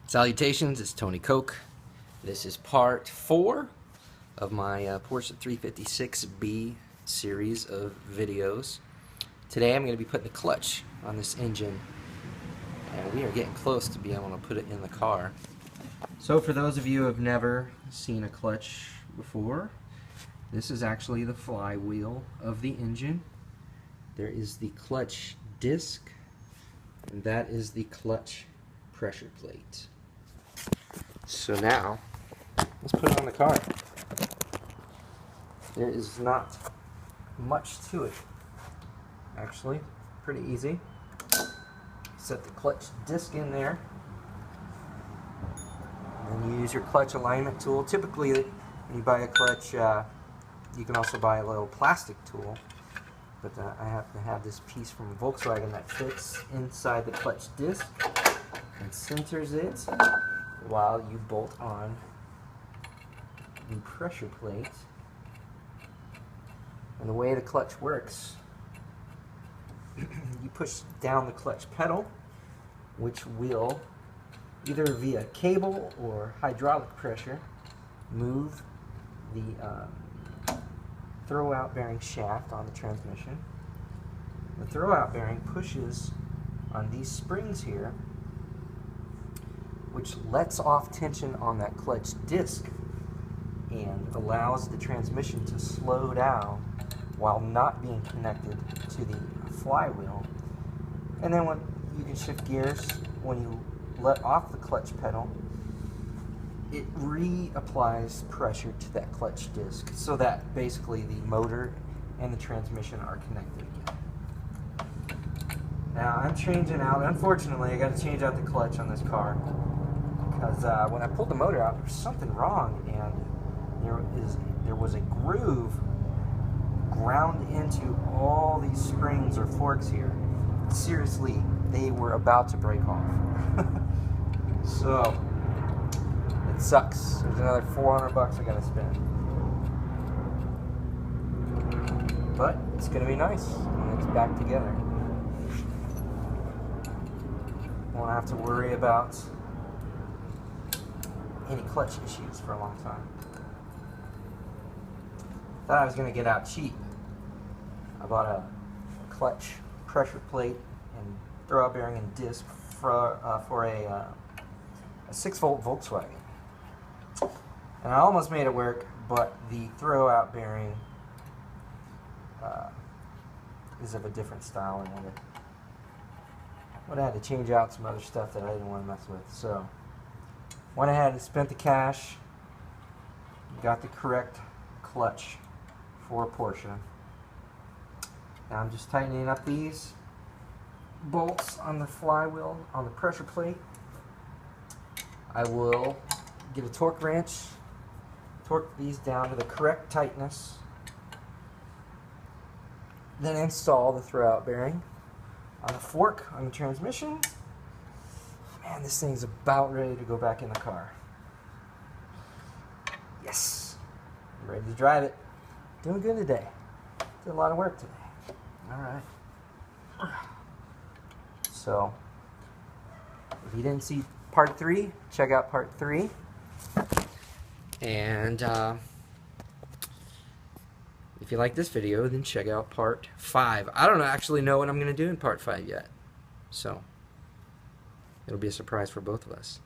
Salutations, it's Tony Koch. This is part 4 of my Porsche 356B series of videos. Today I'm going to be putting the clutch on this engine, and we are getting close to being able to put it in the car. So for those of you who have never seen a clutch before, this is actually the flywheel of the engine. There is the clutch disc, and that is the clutch pressure plate. So now, let's put it on the car. There is not much to it, actually. Pretty easy. Set the clutch disc in there, and then you use your clutch alignment tool. Typically, when you buy a clutch, you can also buy a little plastic tool, but I happen to have this piece from Volkswagen that fits inside the clutch disc and centers it while you bolt on the pressure plate. And the way the clutch works, you push down the clutch pedal, which will, either via cable or hydraulic pressure, move the throw-out bearing shaft on the transmission. The throw-out bearing pushes on these springs here, which lets off tension on that clutch disc and allows the transmission to slow down while not being connected to the flywheel. And then when you can shift gears, when you let off the clutch pedal, it reapplies pressure to that clutch disc so that basically the motor and the transmission are connected again. Now I'm changing out, unfortunately I got to change out the clutch on this car because when I pulled the motor out, there was something wrong, and there was a groove ground into all these springs or forks here. Seriously, they were about to break off. So it sucks. There's another $400 I gotta spend, but it's gonna be nice when it's back together. Won't have to worry about any clutch issues for a long time. Thought I was going to get out cheap. I bought a clutch pressure plate and throw-out bearing and disc for a 6-volt Volkswagen. And I almost made it work, but the throw-out bearing is of a different style, and I had to change out some other stuff that I didn't want to mess with. So went ahead and spent the cash, got the correct clutch for Porsche. Now I'm just tightening up these bolts on the flywheel, on the pressure plate. I will get a torque wrench, torque these down to the correct tightness, then install the throw-out bearing on the fork on the transmission. Man, this thing's about ready to go back in the car. Yes, I'm ready to drive it. Doing good today. Did a lot of work today. All right. So, if you didn't see part 3, check out part 3. And if you like this video, then check out part 5. I don't actually know what I'm going to do in part 5 yet. So, it'll be a surprise for both of us.